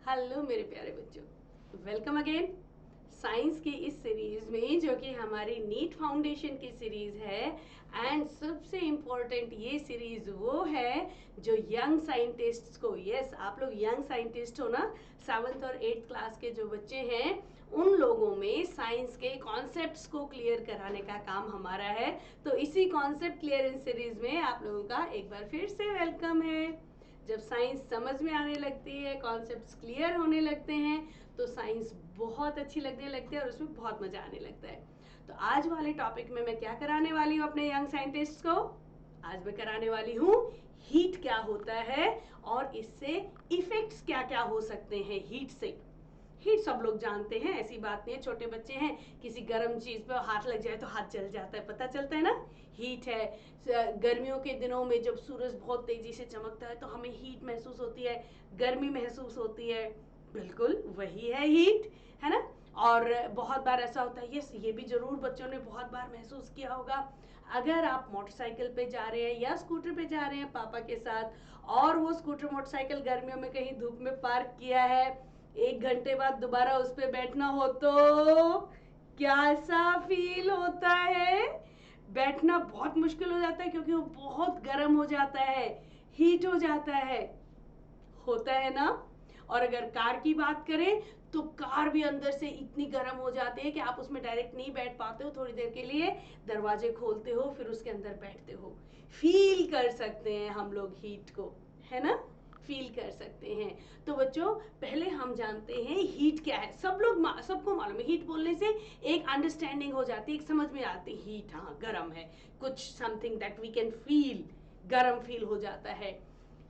Hello मेरे प्यारे बच्चों, वेलकम अगेन साइंस की इस सीरीज में जो कि हमारी नीट फाउंडेशन की सीरीज है। एंड सबसे इम्पोर्टेंट ये सीरीज वो है जो यंग साइंटिस्ट्स को, यस आप लोग यंग साइंटिस्ट हो ना, 7th और 8th क्लास के जो बच्चे हैं उन लोगों में साइंस के कॉन्सेप्ट्स को क्लियर कराने का काम हमारा है। तो इसी कॉन्सेप्ट क्लियरेंस सीरीज में आप लोगों का एक बार फिर से वेलकम है। जब साइंस समझ में आने लगती है, कॉन्सेप्ट्स क्लियर होने लगते हैं, तो साइंस बहुत अच्छी लगने लगती है और उसमें बहुत मजा आने लगता है। तो आज वाले टॉपिक में मैं क्या कराने वाली हूँ अपने यंग साइंटिस्ट को? आज मैं कराने वाली हूँ हीट क्या होता है और इससे इफेक्ट्स क्या क्या हो सकते हैं हीट से। हीट सब लोग जानते हैं, ऐसी बात नहीं है। छोटे बच्चे हैं, किसी गर्म चीज पे हाथ लग जाए तो हाथ जल जाता है, पता चलता है ना। हीट है। गर्मियों के दिनों में जब सूरज बहुत तेजी से चमकता है तो हमें हीट महसूस होती है, गर्मी महसूस होती है। बिल्कुल वही है हीट, है ना। और बहुत बार ऐसा होता है, यस ये भी जरूर बच्चों ने बहुत बार महसूस किया होगा। अगर आप मोटरसाइकिल पे जा रहे हैं या स्कूटर पे जा रहे हैं पापा के साथ, और वो स्कूटर मोटरसाइकिल गर्मियों में कहीं धूप में पार्क किया है, 1 घंटे बाद दोबारा उस पर बैठना हो तो कैसा फील होता है? बैठना बहुत मुश्किल हो जाता है क्योंकि वो बहुत गर्म हो जाता है, हीट हो जाता है, होता है ना। और अगर कार की बात करें तो कार भी अंदर से इतनी गर्म हो जाती है कि आप उसमें डायरेक्ट नहीं बैठ पाते हो, थोड़ी देर के लिए दरवाजे खोलते हो फिर उसके अंदर बैठते हो। फील कर सकते हैं हम लोग हीट को, है ना, फील कर सकते हैं। तो बच्चों पहले हम जानते हैं हीट क्या है। सबको मालूम है, हीट बोलने से एक अंडरस्टैंडिंग हो जाती है, एक समझ में आती है हीट, हाँ गर्म है, कुछ something that we can feel, गर्म फील हो जाता है।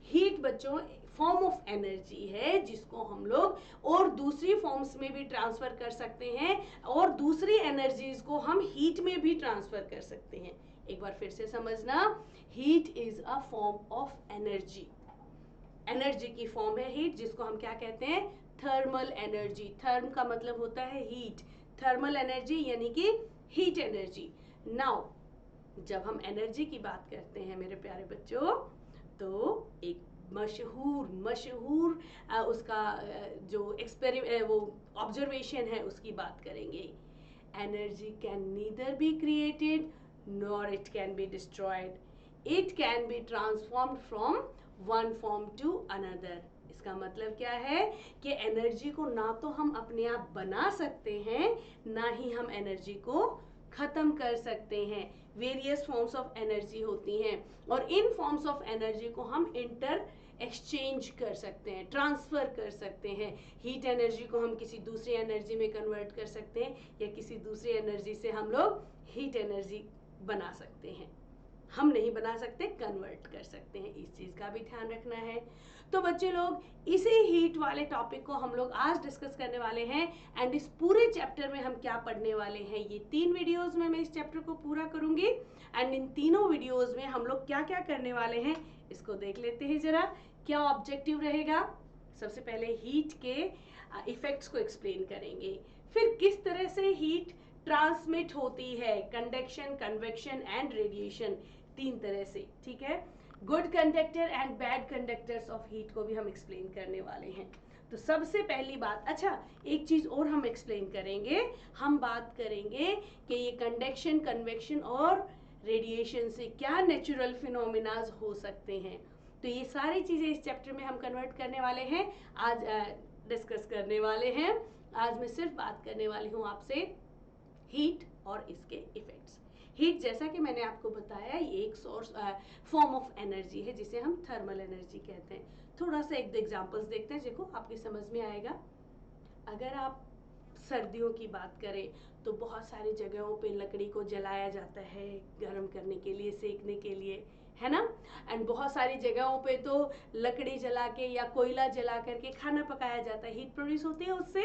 हीट बच्चों फॉर्म ऑफ एनर्जी है जिसको हम लोग और दूसरी फॉर्म्स में भी ट्रांसफर कर सकते हैं और दूसरी एनर्जीज को हम हीट में भी ट्रांसफर कर सकते हैं। एक बार फिर से समझना, heat is a form of energy. Energy की फॉर्म है हीट, जिसको हम क्या कहते हैं? Thermal energy. थर्म का मतलब होता है हीट, थर्मल एनर्जी यानी कि हीट एनर्जी। नाउ जब हम एनर्जी की बात करते हैं मेरे प्यारे बच्चों, तो एक मशहूर मशहूर उसका जो वो ऑब्जर्वेशन है उसकी बात करेंगे। Energy can neither be created nor it can be destroyed, it can be transformed from one form to another. इसका मतलब क्या है कि एनर्जी को ना तो हम अपने आप बना सकते हैं, ना ही हम एनर्जी को खत्म कर सकते हैं। वेरियस फॉर्म्स ऑफ एनर्जी होती हैं और इन फॉर्म्स ऑफ एनर्जी को हम इंटर एक्सचेंज कर सकते हैं, ट्रांसफर कर सकते हैं। हीट एनर्जी को हम किसी दूसरी एनर्जी में कन्वर्ट कर सकते हैं या किसी दूसरी एनर्जी से हम लोग हीट एनर्जी बना सकते हैं। हम नहीं बना सकते, कन्वर्ट कर सकते हैं, इस चीज का भी ध्यान रखना है। तो बच्चे लोग इसी हीट वाले टॉपिक को हम लोग आज डिस्कस करने वाले हैं। एंड इस पूरे चैप्टर में हम क्या पढ़ने वाले हैं, ये 3 वीडियोस में मैं इस चैप्टर को पूरा करूंगी। एंड इन तीनों वीडियोस में हम लोग क्या क्या करने वाले हैं इसको देख लेते हैं जरा। क्या ऑब्जेक्टिव रहेगा? सबसे पहले हीट के इफेक्ट्स को एक्सप्लेन करेंगे, फिर किस तरह से हीट ट्रांसमिट होती है, कंडक्शन, कन्वेक्शन एंड रेडिएशन, 3 तरह से, ठीक है। Good conductor and bad conductors of heat को भी हम एक्सप्लेन करने वाले हैं। तो सबसे पहली बात, अच्छा एक चीज और हम एक्सप्लेन करेंगे, हम बात करेंगे कि ये कंडक्शन, कन्वेक्शन और रेडिएशन से क्या नेचुरल फिनोमिनाज हो सकते हैं। तो ये सारी चीजें इस चैप्टर में हम कन्वर्ट करने वाले हैं, आज डिस्कस करने वाले हैं। आज मैं सिर्फ बात करने वाली हूँ आपसे हीट और इसके इफेक्ट्स। हीट जैसा कि मैंने आपको बताया ये एक सोर्स फॉर्म ऑफ एनर्जी है जिसे हम थर्मल एनर्जी कहते हैं। थोड़ा सा एक दो एग्जांपल्स देखते हैं, देखो आपकी समझ में आएगा। अगर आप सर्दियों की बात करें तो बहुत सारी जगहों पे लकड़ी को जलाया जाता है गर्म करने के लिए, सेकने के लिए, है ना। एंड बहुत सारी जगहों पे तो लकड़ी जला के या कोयला जला करके खाना पकाया जाता है। हीट प्रोड्यूस होती है उससे,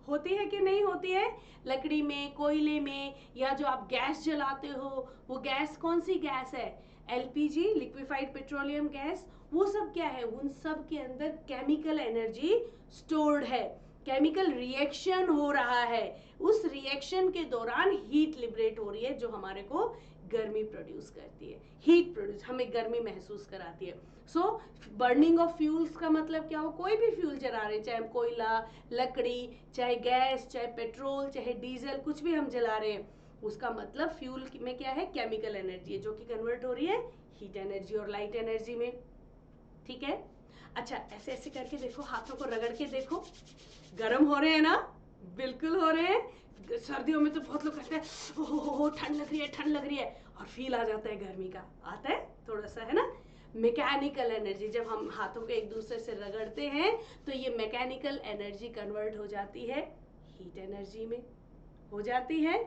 होती है कि नहीं होती है? लकड़ी में, कोयले में, या जो आप गैस जलाते हो वो गैस कौन सी गैस है? LPG, liquefied petroleum gas. वो सब क्या है? उन सब के अंदर केमिकल एनर्जी स्टोर्ड है, केमिकल रिएक्शन हो रहा है। उस रिएक्शन के दौरान हीट लिबरेट हो रही है जो हमारे को गर्मी प्रोड्यूस करती है, हीट प्रोड्यूस, हमें गर्मी महसूस कराती है। सो बर्निंग ऑफ फ्यूल्स का मतलब क्या हो, कोई भी फ्यूल जला रहे हैं, चाहे हम कोयला, लकड़ी, चाहे गैस, चाहे पेट्रोल, चाहे डीजल, कुछ भी हम जला रहे हैं, उसका मतलब फ्यूल में क्या है, केमिकल एनर्जी है जो कि कन्वर्ट हो रही है हीट एनर्जी और लाइट एनर्जी में। ठीक है, अच्छा ऐसे ऐसे करके देखो, हाथों को रगड़ के देखो, गर्म हो रहे हैं ना, बिल्कुल हो रहे हैं। सर्दियों में तो बहुत लोग कहते हैं ओहो ठंड लग रही है, ठंड लग रही है, और फील आ जाता है गर्मी का, आता है थोड़ा सा, है ना। मैकेनिकल एनर्जी, जब हम हाथों को एक दूसरे से रगड़ते हैं तो ये मैकेनिकल एनर्जी कन्वर्ट हो जाती है हीट एनर्जी में, हो जाती है,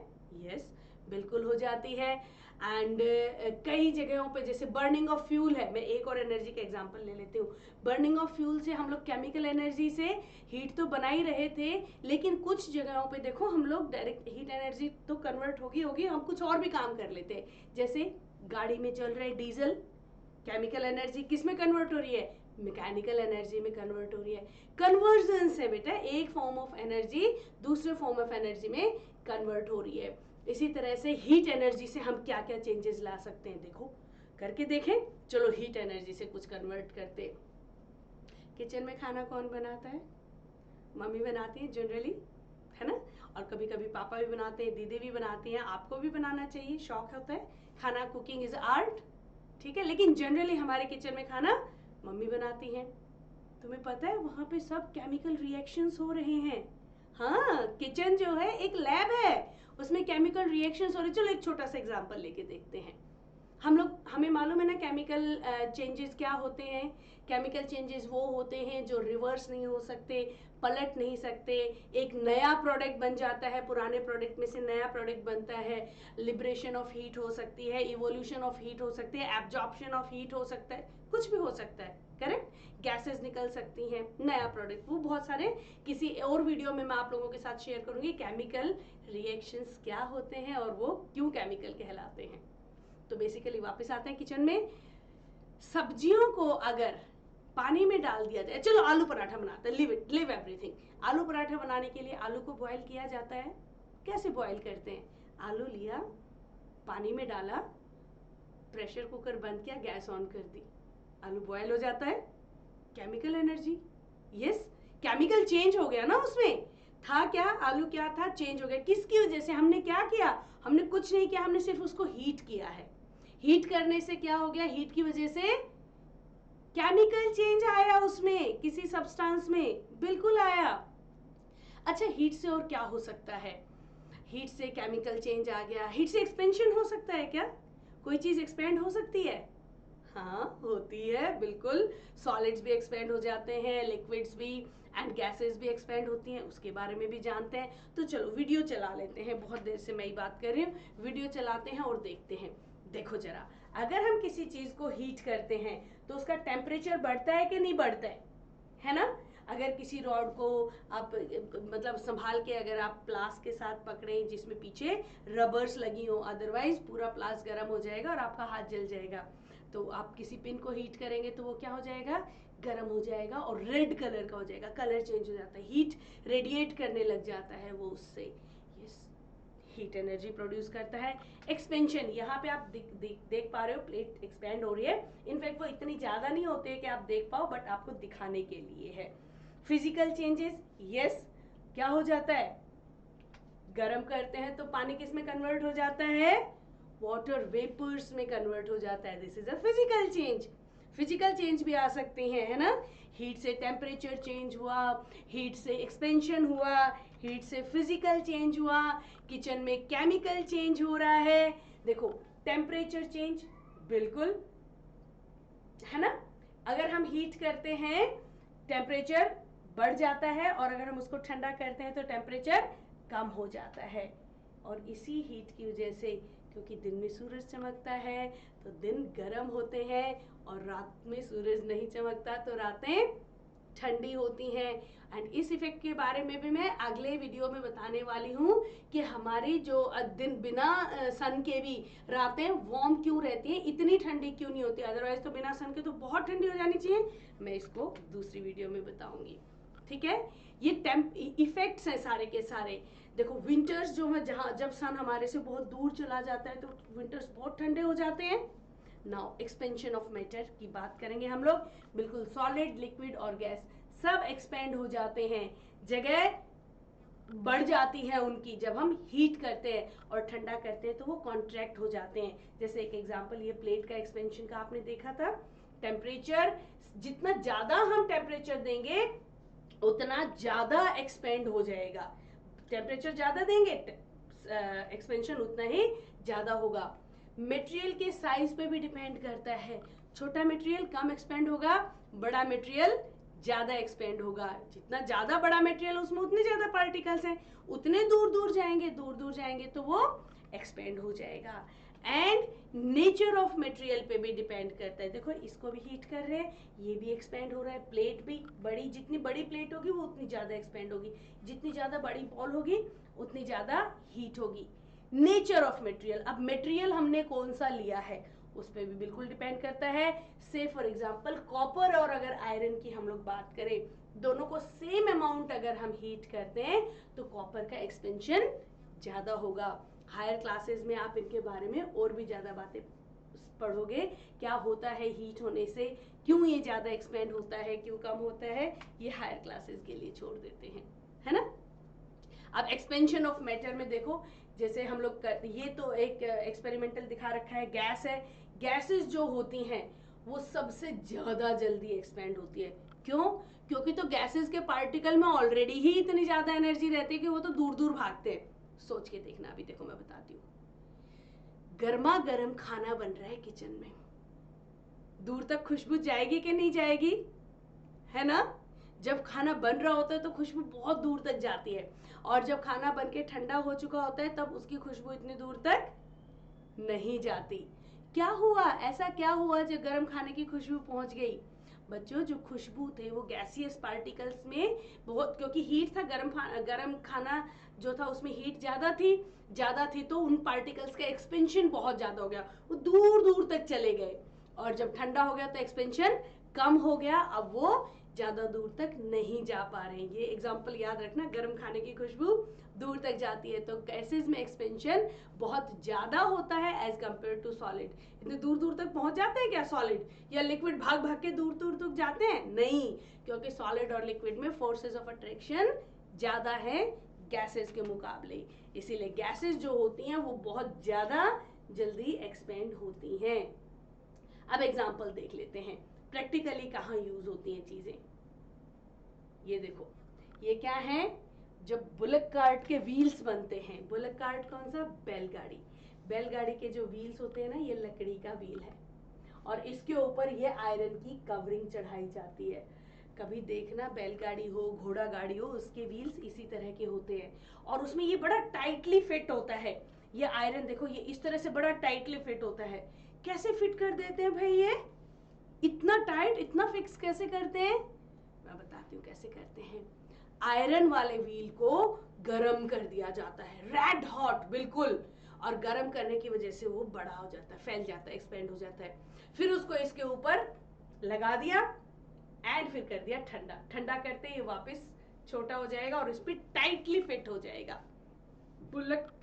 यस बिल्कुल हो जाती है। एंड कई जगहों पे जैसे बर्निंग ऑफ फ्यूल है, मैं एक और एनर्जी का एग्जांपल ले लेती हूँ। बर्निंग ऑफ फ्यूल से हम लोग केमिकल एनर्जी से हीट तो बना ही रहे थे, लेकिन कुछ जगहों पे देखो हम लोग डायरेक्ट हीट एनर्जी तो कन्वर्ट होगी, हम कुछ और भी काम कर लेते हैं। जैसे गाड़ी में चल रहे डीजल, केमिकल एनर्जी किस में कन्वर्ट हो रही है, मैकेनिकल एनर्जी में कन्वर्ट हो रही है। कन्वर्जन से बेटा एक फॉर्म ऑफ एनर्जी दूसरे फॉर्म ऑफ एनर्जी में कन्वर्ट हो रही है। इसी तरह से हीट एनर्जी से हम क्या क्या चेंजेस ला सकते हैं, देखो करके देखें। चलो हीट एनर्जी से कुछ कन्वर्ट करते। किचन में खाना कौन बनाता है, मम्मी बनाती है जनरली, है ना, और कभी कभी पापा भी बनाते हैं, दीदी भी बनाती हैं, आपको भी बनाना चाहिए, शौक होता है खाना, कुकिंग इज आर्ट, ठीक है। लेकिन जनरली हमारे किचन में खाना मम्मी बनाती हैं। तुम्हें पता है वहां पे सब केमिकल रिएक्शंस हो रहे हैं। हाँ, किचन जो है एक लैब है, उसमें केमिकल रिएक्शंस हो रहे हैं। चलो एक छोटा सा एग्जांपल लेके देखते हैं। हमें मालूम है ना केमिकल चेंजेस क्या होते हैं। केमिकल चेंजेस वो होते हैं जो रिवर्स नहीं हो सकते, पलट नहीं सकते। एक नया प्रोडक्ट बन जाता है, पुराने प्रोडक्ट में से नया प्रोडक्ट बनता है। लिबरेशन ऑफ हीट हो सकती है, इवोल्यूशन ऑफ हीट हो सकती है, एब्जॉर्प्शन ऑफ हीट हो सकता है, कुछ भी हो सकता है, करेक्ट। गैसेस निकल सकती हैं, नया प्रोडक्ट, वो बहुत सारे किसी और वीडियो में मैं आप लोगों के साथ शेयर करूंगी केमिकल रिएक्शंस क्या होते हैं और वो क्यों केमिकल कहलाते हैं। तो बेसिकली वापस आते हैं किचन में। सब्जियों को अगर पानी में डाल दिया जाए, चलो आलू पराठा बनाते हैं, लिव एवरीथिंग। आलू पराठा बनाने के लिए आलू को बॉईल किया जाता है। कैसे बॉईल करते हैं, आलू लिया, पानी में डाला, प्रेशर कुकर बंद किया, गैस ऑन कर दी, आलू बॉईल हो जाता है। Chemical energy, yes, chemical change हो गया ना उसमें। था क्या, आलू क्या था, चेंज हो गया। किसकी वजह से, हमने क्या किया, हमने कुछ नहीं किया, हमने सिर्फ उसको हीट किया है। हीट करने से क्या हो गया, हीट की वजह से केमिकल चेंज आया उसमें, किसी सब्सटेंस में, बिल्कुल आया। अच्छा, हीट से और क्या हो सकता है, हीट से केमिकल चेंज आ गया, हीट से एक्सपेंशन हो सकता है क्या, कोई चीज एक्सपेंड हो सकती है, हाँ होती है, बिल्कुल। सॉलिड्स भी एक्सपेंड हो जाते हैं, लिक्विड्स भी, एंड गैसेस भी एक्सपेंड होती हैं, उसके बारे में भी जानते हैं। तो चलो वीडियो चला लेते हैं, बहुत देर से मैं ही बात कर रही हूँ, वीडियो चलाते हैं और देखते हैं। देखो जरा, अगर हम किसी चीज को हीट करते हैं तो उसका टेम्परेचर बढ़ता है कि नहीं बढ़ता है ना। अगर किसी रॉड को आप मतलब संभाल के अगर आप प्लास के साथ पकड़े जिसमें पीछे रबर्स लगी हो, अदरवाइज पूरा प्लास गर्म हो जाएगा और आपका हाथ जल जाएगा। तो आप किसी पिन को हीट करेंगे तो वो क्या हो जाएगा, गर्म हो जाएगा और रेड कलर का हो जाएगा, कलर चेंज हो जाता है, हीट रेडिएट करने लग जाता है वो उससे, यस, हीट एनर्जी प्रोड्यूस करता है। एक्सपेंशन, यहाँ पे आप देख पा रहे हो, प्लेट एक्सपेंड हो रही है। इनफैक्ट वो इतनी ज्यादा नहीं होती है कि आप देख पाओ, बट आपको दिखाने के लिए है। फिजिकल चेंजेस, यस, क्या हो जाता है, गर्म करते हैं तो पानी किस में कन्वर्ट हो जाता है, वाटर वेपर्स में कन्वर्ट हो जाता है। This is a physical change. Physical change भी आ सकती हैं, है ना, हीट से टेम्परेचर चेंज हुआ, हीट से एक्सपेंशन हुआ, हीट से फिजिकल चेंज हुआ, किचन में केमिकल चेंज हो रहा है। देखो टेम्परेचर चेंज, बिल्कुल, है ना, अगर हम हीट करते हैं टेम्परेचर बढ़ जाता है और अगर हम उसको ठंडा करते हैं तो टेम्परेचर कम हो जाता है। और इसी हीट की वजह से, क्योंकि दिन में सूरज चमकता है तो दिन गर्म होते हैं और रात में सूरज नहीं चमकता तो रातें ठंडी होती हैं। एंड इस इफेक्ट के बारे में भी मैं अगले वीडियो में बताने वाली हूँ कि हमारी जो दिन बिना सन के भी रातें वार्म क्यों रहती हैं, इतनी ठंडी क्यों नहीं होती, अदरवाइज तो बिना सन के तो बहुत ठंडी हो जानी चाहिए। मैं इसको दूसरी वीडियो में बताऊंगी, ठीक है। ये टेम्प इफेक्ट्स हैं सारे के सारे। देखो विंटर्स जो है, जहाँ जब सन हमारे से बहुत दूर चला जाता है तो विंटर्स बहुत ठंडे हो जाते हैं। नाउ एक्सपेंशन ऑफ मैटर की बात करेंगे हम लोग। बिल्कुल सॉलिड, लिक्विड और गैस सब एक्सपेंड हो जाते हैं, जगह बढ़ जाती है उनकी जब हम हीट करते हैं, और ठंडा करते हैं तो वो कॉन्ट्रैक्ट हो जाते हैं। जैसे एक एग्जांपल, ये प्लेट का एक्सपेंशन का आपने देखा था। टेम्परेचर जितना ज्यादा हम टेम्परेचर देंगे उतना ज्यादा एक्सपेंड हो जाएगा। टेम्परेचर ज्यादा देंगे, एक्सपेंशन उतना ही ज्यादा होगा। मटेरियल के साइज पे भी डिपेंड करता है। छोटा मटेरियल कम एक्सपेंड होगा, बड़ा मटेरियल ज्यादा एक्सपेंड होगा। जितना ज्यादा बड़ा मटेरियल उसमें उतने ज्यादा पार्टिकल्स हैं, उतने दूर दूर जाएंगे तो वो एक्सपेंड हो जाएगा। एंड नेचर ऑफ मटेरियल पे भी डिपेंड करता है। देखो इसको भी हीट कर रहे हैं, ये भी एक्सपेंड हो रहा है। प्लेट भी बड़ी, जितनी बड़ी प्लेट होगी वो उतनी ज्यादा एक्सपेंड होगी, जितनी ज्यादा बड़ी बॉल होगी उतनी ज्यादा हीट होगी। नेचर ऑफ मटेरियल, अब मटेरियल हमने कौन सा लिया है उस पर भी बिल्कुल डिपेंड करता है। से फॉर एग्जांपल कॉपर और अगर आयरन की हम लोग बात करें, दोनों को सेम अमाउंट अगर हम हीट करते हैं तो कॉपर का एक्सपेंशन ज्यादा होगा। हायर क्लासेस में आप इनके बारे में और भी ज्यादा बातें पढ़ोगे, क्या होता है हीट होने से, क्यों ये ज्यादा एक्सपेंड होता है, क्यों कम होता है, ये हायर क्लासेस के लिए छोड़ देते हैं, है ना। अब एक्सपेंशन ऑफ मैटर में देखो, जैसे हम लोग ये तो एक एक्सपेरिमेंटल दिखा रखा है, गैस है। गैसेस जो होती हैं वो सबसे ज्यादा जल्दी एक्सपेंड होती है। क्यों? क्योंकि तो गैसेस के पार्टिकल में ऑलरेडी ही इतनी ज्यादा एनर्जी रहती है कि वो तो दूर दूर भागते हैं। सोच के देखना, अभी देखो मैं बताती हूँ। गर्मा गर्म खाना बन रहा है किचन में, दूर तक खुशबू जाएगी कि नहीं जाएगी, है ना। जब खाना बन रहा होता है तो खुशबू बहुत दूर तक जाती है, और जब खाना बन के ठंडा हो चुका होता है तब उसकी खुशबू इतनी दूर तक नहीं जाती। क्या हुआ, ऐसा क्या हुआ जब गर्म खाने की खुशबू पहुंच गई? बच्चों, जो खुशबू थे वो गैसियस पार्टिकल्स में बहुत, क्योंकि हीट था, गर्म खाना जो था उसमें हीट ज्यादा थी तो उन पार्टिकल्स का एक्सपेंशन बहुत ज्यादा हो गया, वो दूर दूर तक चले गए। और जब ठंडा हो गया तो एक्सपेंशन कम हो गया, अब वो ज्यादा दूर तक नहीं जा पा रहे हैं। ये एग्जांपल याद रखना, गर्म खाने की खुशबू दूर तक जाती है तो गैसेस में एक्सपेंशन बहुत ज्यादा होता है एज कंपेयर टू सॉलिड। इतने दूर दूर तक पहुंच जाते हैं क्या सॉलिड, या लिक्विड भाग भाग के दूर दूर तक जाते हैं? नहीं, क्योंकि सॉलिड और लिक्विड में फोर्सेस ऑफ अट्रैक्शन ज्यादा है गैसेस के मुकाबले, इसीलिए गैसेस जो होती हैं वो बहुत ज्यादा जल्दी एक्सपेंड होती हैं। अब एग्जांपल देख लेते हैं, प्रैक्टिकली कहाँ यूज होती हैं चीजें। ये देखो, ये क्या है, जब बुलक कार्ट के व्हील्स बनते हैं, बुलक कार्ट कौन सा, बैलगाड़ी, बैलगाड़ी के जो व्हील्स होते हैं ना, ये लकड़ी का व्हील है, और इसके ऊपर ये आयरन की कवरिंग चढ़ाई जाती है। कभी देखना बैलगाड़ी हो, घोड़ा गाड़ी हो, उसके व्हील्स इसी तरह के होते हैं, और उसमें ये बड़ा टाइटली फिट होता है। ये आयरन देखो, ये इस तरह से बड़ा टाइटली फिट होता है। कैसे फिट कर देते हैं भाई, ये इतना टाइट, इतना फिक्स कैसे करते हैं? मैं बताती हूँ कैसे करते हैं। आयरन वाले व्हील को गरम कर दिया जाता है, रेड हॉट बिल्कुल, और गरम करने की वजह से वो बड़ा हो जाता है, फैल जाता है, एक्सपेंड हो जाता है। फिर उसको इसके ऊपर लगा दिया एंड फिर कर दिया ठंडा, ठंडा करते ही वापस छोटा हो जाएगा और इस पर टाइटली फिट हो जाएगा। बुलक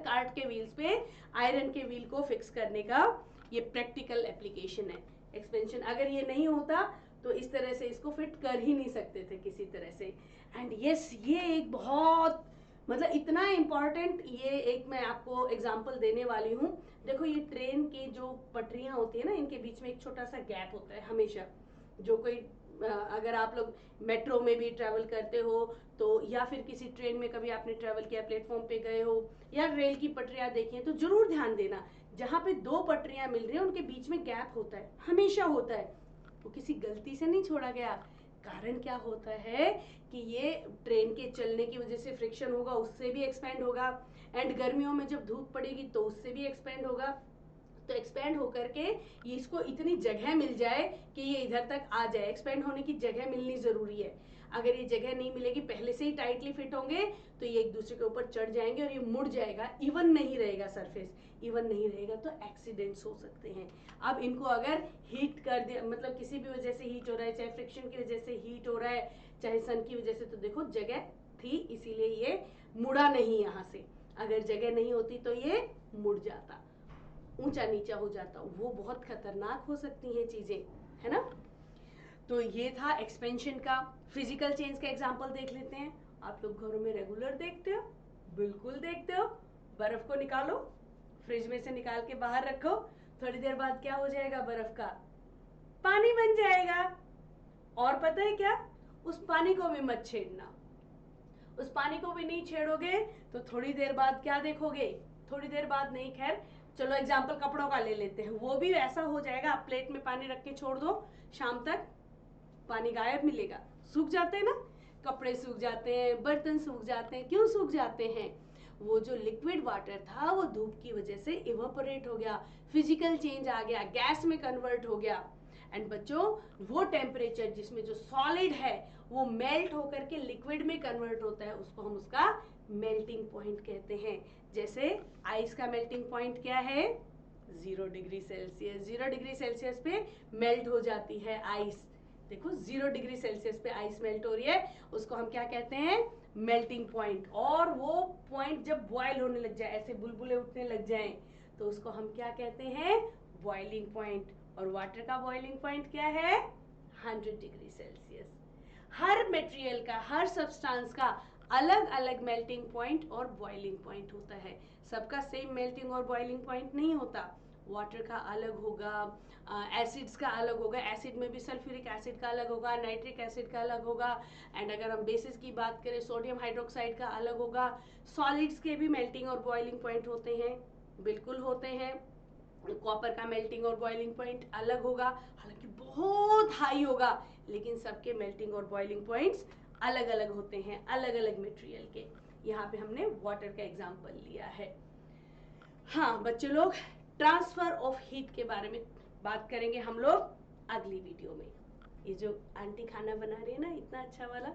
कार्ट के व्हील्स पे आयरन के व्हील को फिक्स करने का ये प्रैक्टिकल एप्लीकेशन है। एक्सपेंशन अगर ये नहीं होता तो इस तरह से इसको फिट कर ही नहीं सकते थे किसी तरह से। एंड यस, ये एक बहुत मतलब इतना इम्पॉर्टेंट, ये एक मैं आपको एग्जांपल देने वाली हूँ। देखो, ये ट्रेन की जो पटरियां होती है ना, इनके बीच में एक छोटा सा गैप होता है हमेशा। जो कोई अगर आप लोग मेट्रो में भी ट्रैवल करते हो तो, या फिर किसी ट्रेन में कभी आपने ट्रैवल किया, प्लेटफॉर्म पे गए हो या रेल की पटरियां देखी हैं, तो जरूर ध्यान देना, जहाँ पे दो पटरियां मिल रही हैं उनके बीच में गैप होता है, हमेशा होता है। वो किसी गलती से नहीं छोड़ा गया। कारण क्या होता है कि ये ट्रेन के चलने की वजह से फ्रिक्शन होगा, उससे भी एक्सपेंड होगा, एंड गर्मियों में जब धूप पड़ेगी तो उससे भी एक्सपेंड होगा। तो एक्सपेंड होकर के ये इसको इतनी जगह मिल जाए कि ये इधर तक आ जाए, एक्सपेंड होने की जगह मिलनी जरूरी है। अगर ये जगह नहीं मिलेगी, पहले से ही टाइटली फिट होंगे तो ये एक दूसरे के ऊपर चढ़ जाएंगे और ये मुड़ जाएगा, इवन नहीं रहेगा सरफेस, इवन नहीं रहेगा तो एक्सीडेंट्स हो सकते हैं। अब इनको अगर हीट कर दिया, मतलब किसी भी वजह से हीट हो रहा है, चाहे फ्रिक्शन की वजह से हीट हो रहा है, चाहे सन की वजह से, तो देखो जगह थी इसीलिए ये मुड़ा नहीं यहाँ से, अगर जगह नहीं होती तो ये मुड़ जाता, ऊंचा नीचा हो जाता, वो बहुत खतरनाक हो सकती हैं चीजें, है ना। तो ये था एक्सपेंशन का। फिजिकल चेंज का एग्जांपल देख लेते हैं। आप लोग घरों में रेगुलर देखते हो, बिल्कुल देखते हो, बर्फ को निकालो, फ्रिज में से निकाल के बाहर रखो, थोड़ी देर बाद क्या हो जाएगा, बर्फ का पानी बन जाएगा। और पता है क्या, उस पानी को भी मत छेड़ना, उस पानी को भी नहीं छेड़ोगे तो थोड़ी देर बाद क्या देखोगे, थोड़ी देर बाद नहीं, खैर चलो एग्जाम्पल कपड़ों का ले लेते हैं, वो भी ऐसा हो जाएगा। आप प्लेट में पानी रख के छोड़ दो, शाम तक पानी गायब मिलेगा, सूख जाते हैं ना, कपड़े सूख जाते हैं, बर्तन सूख जाते हैं। क्यों सूख जाते हैं, वो जो लिक्विड वाटर था वो धूप की वजह से इवापोरेट हो गया, फिजिकल चेंज आ गया, गैस में कन्वर्ट हो गया। एंड बच्चों, वो टेम्परेचर जिसमें जो सॉलिड है वो मेल्ट होकर के लिक्विड में कन्वर्ट होता है, उसको हम उसका मेल्टिंग पॉइंट कहते हैं। जैसे आइस का मेल्टिंग पॉइंट क्या है, 0 डिग्री सेल्सियस। 0 डिग्री सेल्सियस पे मेल्ट हो जाती है आइस। देखो 0 डिग्री सेल्सियस पे आइस मेल्ट हो रही है, उसको हम क्या कहते हैं, मेल्टिंग पॉइंट। और वो पॉइंट जब बॉयल होने लग जाए, ऐसे बुलबुले उठने लग जाएं, तो उसको हम क्या कहते हैं, बॉइलिंग पॉइंट। और वाटर का बॉइलिंग पॉइंट क्या है, 100 डिग्री सेल्सियस। हर मटेरियल का, हर सब्सटेंस का अलग अलग मेल्टिंग पॉइंट और बॉइलिंग पॉइंट होता है, सबका सेम मेल्टिंग और बॉइलिंग पॉइंट नहीं होता। वाटर का अलग होगा, एसिड्स का अलग होगा, एसिड में भी सल्फ्यूरिक एसिड का अलग होगा, नाइट्रिक एसिड का अलग होगा। एंड अगर हम बेसिस की बात करें, सोडियम हाइड्रोक्साइड का अलग होगा। सॉलिड्स के भी मेल्टिंग और बॉइलिंग पॉइंट होते हैं, बिल्कुल होते हैं। कॉपर का मेल्टिंग और बॉइलिंग पॉइंट अलग होगा, हालांकि बहुत हाई होगा, लेकिन सबके मेल्टिंग और बॉइलिंग पॉइंट्स अलग अलग होते हैं, अलग अलग मटेरियल के। यहाँ पे हमने वाटर का एग्जांपल लिया है। हाँ बच्चे लोग, ट्रांसफर ऑफ हीट के बारे में बात करेंगे हम लोग अगली वीडियो में। ये जो आंटी खाना बना रही है ना, इतना अच्छा वाला,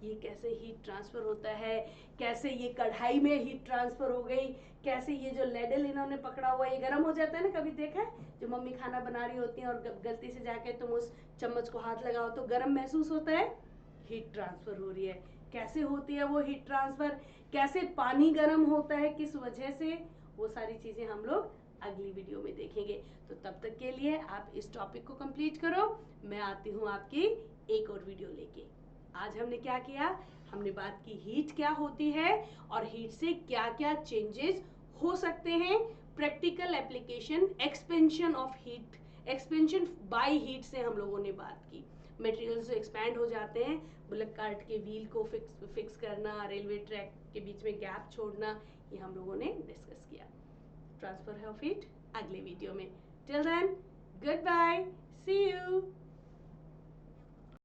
ये कैसे हीट ट्रांसफर होता है, कैसे ये कढ़ाई में हीट ट्रांसफर हो गई, कैसे ये जो लेडल इन्होंने पकड़ा हुआ ये गर्म हो जाता है ना, कभी देखा है, जो मम्मी खाना बना रही होती है और गलती से जाके तुम उस चम्मच को हाथ लगाओ तो गर्म महसूस होता है, हीट ट्रांसफर हो रही है। कैसे होती है वो हीट ट्रांसफर, कैसे पानी गर्म होता है, किस वजह से, वो सारी चीजें हम लोग अगली वीडियो में देखेंगे। तो तब तक के लिए आप इस टॉपिक को कंप्लीट करो, मैं आती हूँ आपकी एक और वीडियो लेके। आज हमने क्या किया, हमने बात की हीट क्या होती है और हीट से क्या क्या चेंजेस हो सकते हैं। Practical application, expansion of heat, expansion by heat से हम लोगों ने बात की। मटेरियल्स एक्सपैंड हो जाते हैं, बुलक कार्ट के व्हील को फिक्स करना, रेलवे ट्रैक के बीच में गैप छोड़ना, ये हम लोगों ने डिस्कस किया। ट्रांसफर ऑफ हीट अगले वीडियो में। Till then, goodbye, see you.